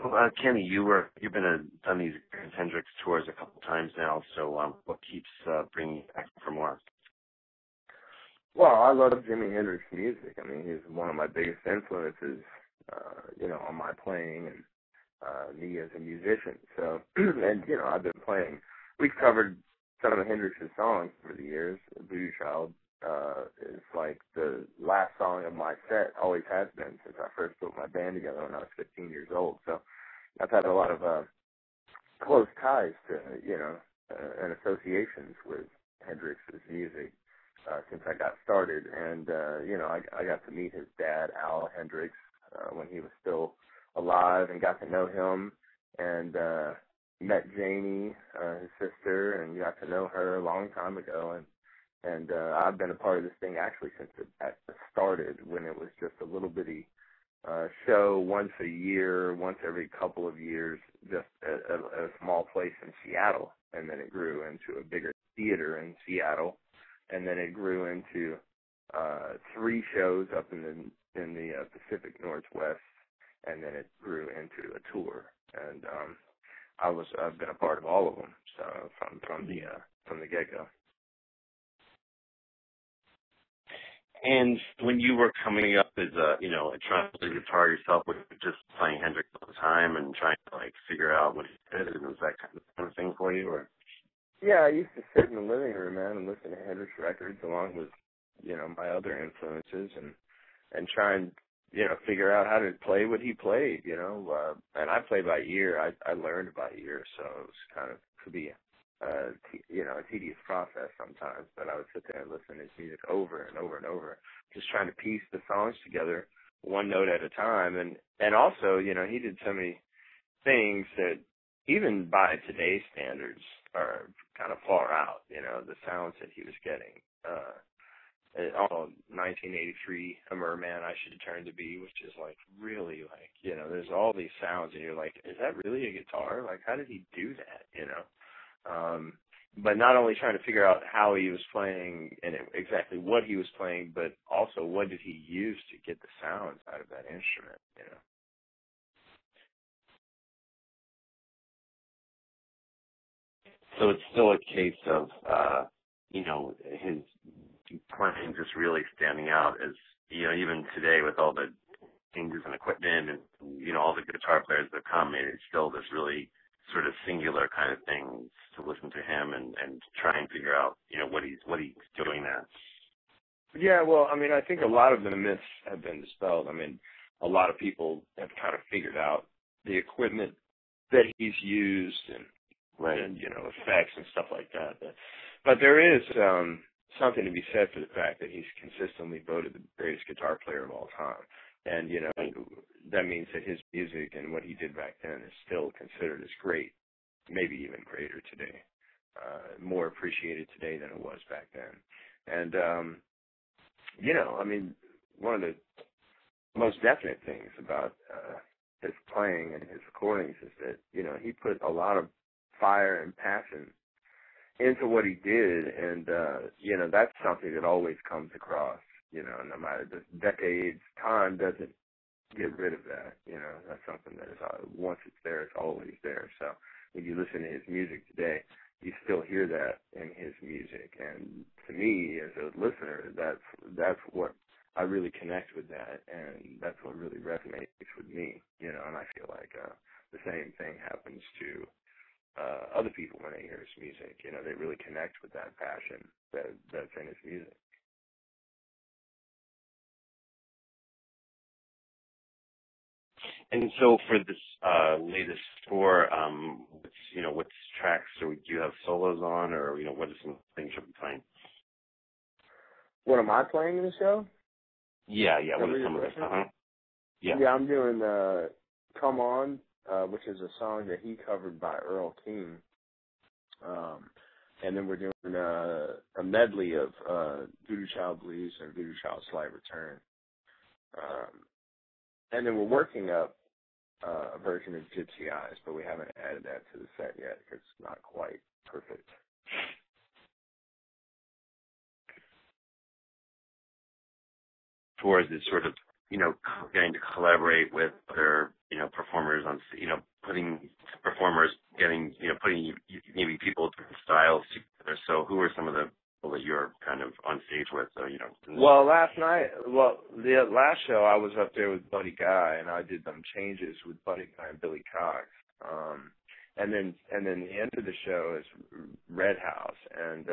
So, Kenny, you've been done these Experience Hendrix tours a couple times now. So, what keeps bringing you back for more? Well, I love Jimi Hendrix's music. I mean, he's one of my biggest influences, on my playing and me as a musician. So, and, I've been playing. We've covered some of Hendrix's songs over the years. Voodoo Child is like the last song of my set, always has been since I first put my band together when I was 15 years old. So I've had a lot of close ties to, and associations with Hendrix's music. Since I got started, and I got to meet his dad, Al Hendrix, when he was still alive, and got to know him, and met Janie, his sister, and got to know her a long time ago, and I've been a part of this thing actually since it started, when it was just a little bitty show once a year, once every couple of years, just at a small place in Seattle, and then it grew into a bigger theater in Seattle. And then it grew into 3 shows up in the Pacific Northwest, and then it grew into a tour. And I've been a part of all of them, so from the get-go. And when you were coming up as trying to play guitar yourself, were you just playing Hendrix all the time and trying to figure out what he did, and was that kind of thing for you, or? Yeah, I used to sit in the living room, man, and listen to Hendrix records along with, my other influences and try and, figure out how to play what he played, and I play by ear. I learned by ear, so it was kind of, could be, a tedious process sometimes, but I would sit there and listen to his music over and over and over, just trying to piece the songs together one note at a time. And also, he did so many things that even by today's standards are kind of far out, the sounds that he was getting. 1983, A Merman I Should Turn to Be, which is really there's all these sounds and you're like, is that really a guitar? How did he do that, But not only trying to figure out how he was playing and exactly what he was playing, but also what did he use to get the sounds out of that instrument, So it's still a case of, his playing just really standing out as, even today with all the changes in equipment and, all the guitar players that come in, it's still this really sort of singular kind of thing to listen to him and try and figure out, what he's doing there. Yeah, well, I mean, I think a lot of the myths have been dispelled. I mean, a lot of people have kind of figured out the equipment that he's used and effects and stuff like that. But there is something to be said for the fact that he's consistently voted the greatest guitar player of all time. And, that means that his music and what he did back then is still considered as great, maybe even greater today, more appreciated today than it was back then. And, I mean, one of the most definite things about his playing and his recordings is that, he put a lot of fire and passion into what he did, and that's something that always comes across, no matter the decades, time doesn't get rid of that, that's something that is, once it's there, it's always there. So when you listen to his music today, you still hear that in his music, and to me, as a listener, that's what I really connect with that, and that's what really resonates with me, and I feel like the same thing happens to other people when they hear his music. They really connect with that passion that's in his music. And so for this latest tour, what tracks do you have solos on, or what are some things you'll be playing? What am I playing in the show? Yeah. What are some of this? Yeah, I'm doing "Come On," which is a song that he covered by Earl King, and then we're doing a medley of Voodoo Child Blues and Voodoo Child Slight Return, and then we're working up a version of Gypsy Eyes, but we haven't added that to the set yet because it's not quite perfect. Towards this sort of, getting to collaborate with other, performers performers on, putting performers getting, putting maybe people with different styles together. So who are some of the people that you're kind of on stage with? Well, the last show I was up there with Buddy Guy, and I did some changes with Buddy Guy and Billy Cox. And then the end of the show is Red House, and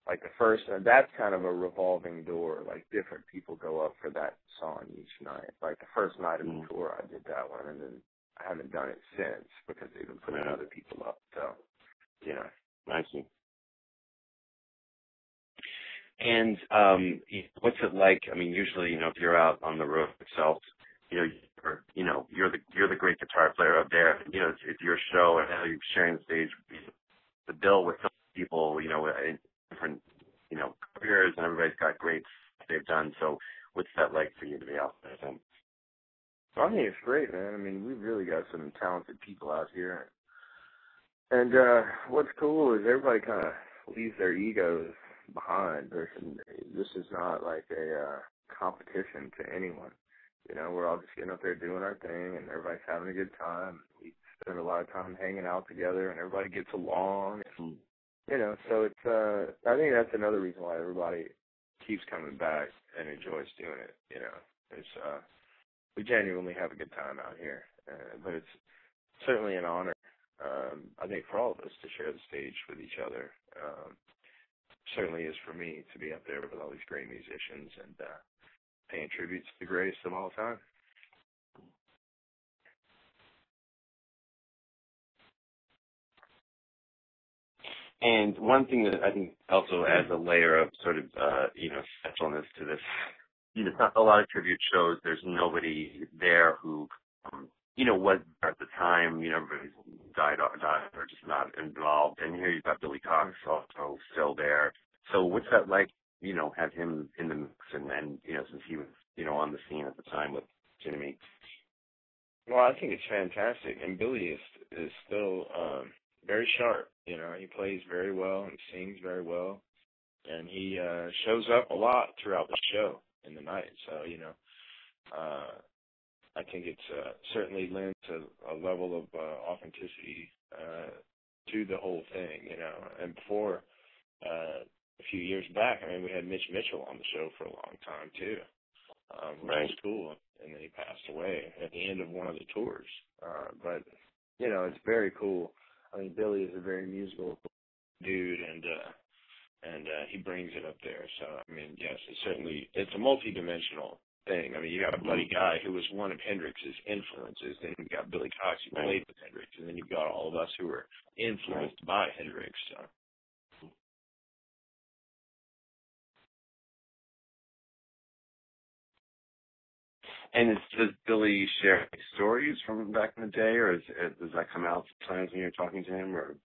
like the first, that's kind of a revolving door. Like different people go up for that song each night. Like the first night of the tour, I did that one, and then I haven't done it since because they've been putting other people up. So, I see. And what's it like? I mean, usually, if you're out on the road itself, you're the great guitar player up there. It's your show, and now you're sharing the stage, the bill with people, in different, careers, and everybody's got great stuff they've done. So, what's that like for you to be out there? I think it's great, man. I mean, we've really got some talented people out here, and what's cool is everybody kind of leaves their egos behind. This is not like a competition to anyone. We're all just getting up there doing our thing, and everybody's having a good time. We spend a lot of time hanging out together, and everybody gets along. And, so it's, I think that's another reason why everybody keeps coming back and enjoys doing it. It's, we genuinely have a good time out here, but it's certainly an honor, I think, for all of us to share the stage with each other. Certainly is for me to be up there with all these great musicians and paying tribute to the greatest of all time. And one thing that I think also adds a layer of sort of, specialness to this, a lot of tribute shows, there's nobody there who, was there at the time, everybody's died or just not involved. And here you've got Billy Cox also still there. So what's that like, have him in the mix and since he was, on the scene at the time with Jimmy? Well, I think it's fantastic. And Billy is still very sharp. He plays very well and sings very well. And he shows up a lot throughout the show in the night. So, I think it's certainly lends a level of authenticity to the whole thing, And before, a few years back, we had Mitch Mitchell on the show for a long time, too, which was cool. And then he passed away at the end of one of the tours. But, it's very cool. Billy is a very musical dude, and he brings it up there. So, yes, it's a multi-dimensional thing. You got Buddy Guy, who was one of Hendrix's influences. Then you got Billy Cox, who played with Hendrix. And then you've got all of us who were influenced by Hendrix. So. And does Billy share stories from back in the day, or does that come out sometimes when you're talking to him? Or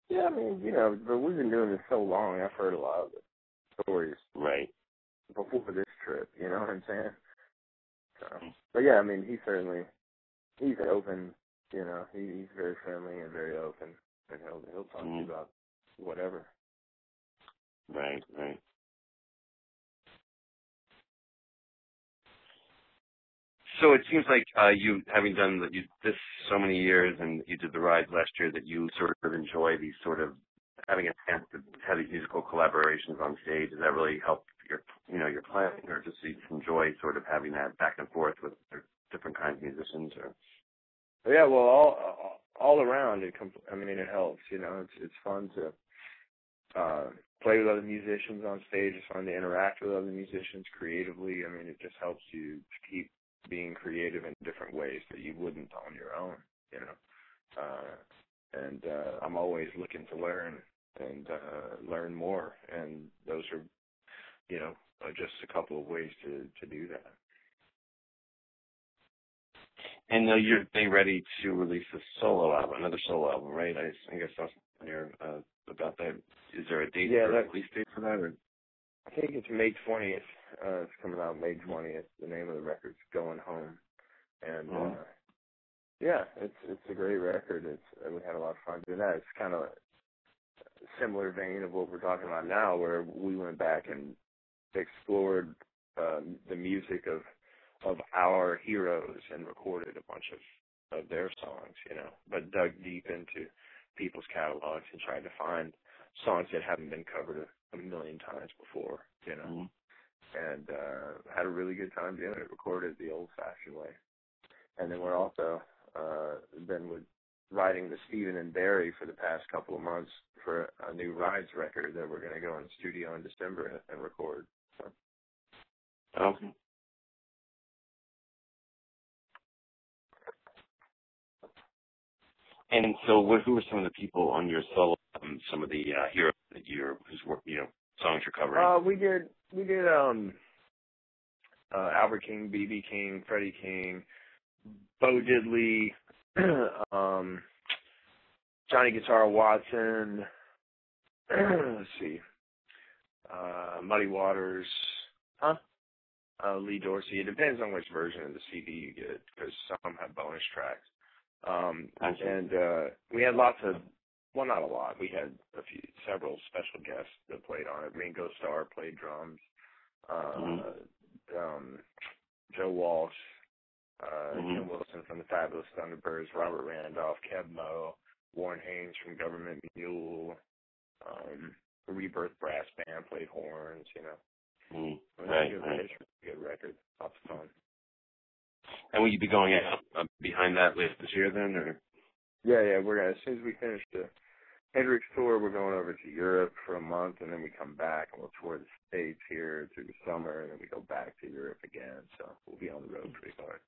yeah, but we've been doing this so long. I've heard a lot of the stories before this trip. You know what I'm saying? So, but yeah, he's open. He's very friendly and very open, and he'll talk to you about whatever. Right. So it seems like you, having done this so many years, and you did the rides last year, that you sort of enjoy these sort of having a chance to have these musical collaborations on stage. Does that really help your playing, or just you enjoy sort of having that back and forth with different kinds of musicians? Or yeah, well, all around it helps. It's fun to play with other musicians on stage. It's fun to interact with other musicians creatively. It just helps you to keep being creative in different ways that you wouldn't on your own, and I'm always looking to learn and learn more, and those are, just a couple of ways to do that. And you're getting ready to release another solo album, right? I guess that's here about that. Is there a date, release date for that? Or? I think it's May 20th. It's coming out May 20th. The name of the record's Going Home. And, it's a great record. We had a lot of fun doing that. It's kind of a similar vein of what we're talking about now, where we went back and explored the music of of our heroes and recorded a bunch of their songs, you know, but dug deep into people's catalogs and tried to find songs that haven't been covered a million times before, you know, and had a really good time doing it, recorded the old-fashioned way. And then we're also been writing the Stephen and Barry for the past couple of months for a new Rides record that we're going to go in the studio in December and record. So. Okay. And so, who are some of the people on your solo? Some of the heroes that whose work, songs you're covering. We did Albert King, B.B. King, Freddie King, Bo Diddley, Johnny Guitar Watson. Let's see, Muddy Waters, Lee Dorsey. It depends on which version of the CD you get, because some have bonus tracks. And we had lots of, well, not a lot. We had several special guests that played on it. Ringo Starr played drums. Joe Walsh, Jim Wilson from the Fabulous Thunderbirds, Robert Randolph, Keb Mo, Warren Haynes from Government Mule, the Rebirth Brass Band played horns, you know. Right. Good record. Lots of fun. And will you be going out behind that list this year then, or? Yeah, we're gonna, as soon as we finish the Hendrix tour, we're going over to Europe for a month, and then we come back and we'll tour the States here through the summer, and then we go back to Europe again. So we'll be on the road pretty hard.